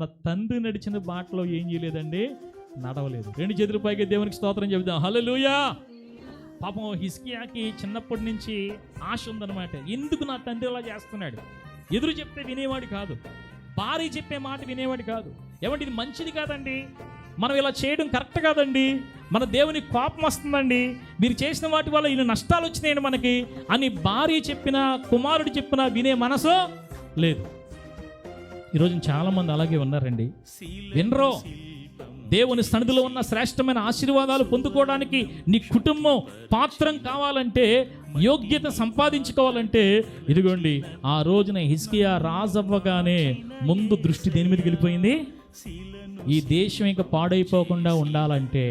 నా తండ్రి నడిచిన బాటలో ఏం చేయలేదండి, నడవలేదు. రెండు చేతుల పైకి దేవునికి స్తోత్రం చెబుదాం. హల్లెలూయా. పాపం హిజ్కియాకి చిన్నప్పటి నుంచి ఆశ ఉందన్నమాట. ఎందుకు నా తండ్రి అలా చేస్తున్నాడు? ఎదురు చెప్తే వినేవాడు కాదు, భార్య చెప్పే మాట వినేవాడు కాదు. ఏమంటే ఇది మంచిది కాదండి, మనం ఇలా చేయడం కరెక్ట్ కాదండి, మన దేవుని కోపం వస్తుందండి, మీరు చేసిన వాటి వల్ల ఇన్ని నష్టాలు వచ్చినాయండి మనకి అని భార్య చెప్పినా కుమారుడు చెప్పినా వినే మనసు లేదు. ఈరోజు చాలామంది అలాగే ఉన్నారండి, వినరో. దేవుని సన్నిధిలో ఉన్న శ్రేష్టమైన ఆశీర్వాదాలు పొందుకోవడానికి నీ కుటుంబం పాత్రం కావాలంటే, యోగ్యత సంపాదించుకోవాలంటే, ఇదిగోండి ఆ రోజున హిజ్కియా రాజవ్వగానే ముందు దృష్టి దేని మీదకి వెళ్ళిపోయింది? ఈ దేశం ఇంకా పాడైపోకుండా ఉండాలంటే,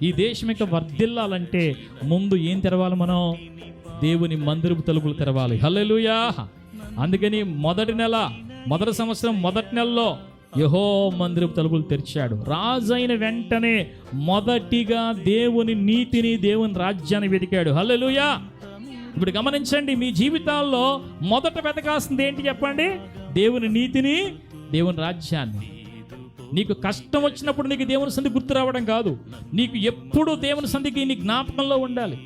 ఈ దేశం ఇంకా వర్ధిల్లాలంటే ముందు ఏం తెరవాలి? మనం దేవుని మందిరపు తలుపులు తెరవాలి. హల్లెలూయా. అందుకని మొదటి సంవత్సరం మొదటి నెలలో యెహోవా మందిరపు తలుపులు తెరిచాడు. రాజు అయిన వెంటనే మొదటిగా దేవుని నీతిని, దేవుని రాజ్యాన్ని వెతికాడు. హల్లెలూయా. ఇప్పుడు గమనించండి, మీ జీవితాల్లో మొదట వెతకాల్సింది ఏంటి చెప్పండి? దేవుని నీతిని, దేవుని రాజ్యాన్ని. నీకు కష్టం వచ్చినప్పుడు నీకు దేవుని సంధి గుర్తు రావడం కాదు, నీకు ఎప్పుడు దేవుని సంధికి నీ జ్ఞాపకంలో ఉండాలి.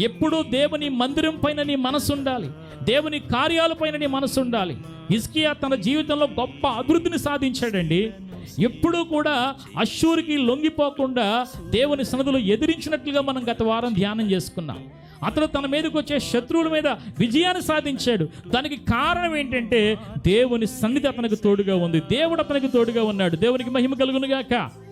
ఎప్పుడూ దేవుని మందిరం పైన నీ మనసు ఉండాలి, దేవుని కార్యాలపైన నీ మనసు ఉండాలి. హిజ్కియా తన జీవితంలో గొప్ప అభివృద్ధిని సాధించాడండి. ఎప్పుడూ కూడా అష్షూరుకి లొంగిపోకుండా దేవుని సన్నిధిలో ఎదిరించినట్లుగా మనం గత వారం ధ్యానం చేసుకున్నాం. అతను తన మీదకి వచ్చే శత్రువుల మీద విజయాన్ని సాధించాడు. దానికి కారణం ఏంటంటే దేవుని సన్నిధి అతనికి తోడుగా ఉంది, దేవుడు అతనికి తోడుగా ఉన్నాడు. దేవునికి మహిమ కలుగునుగాక.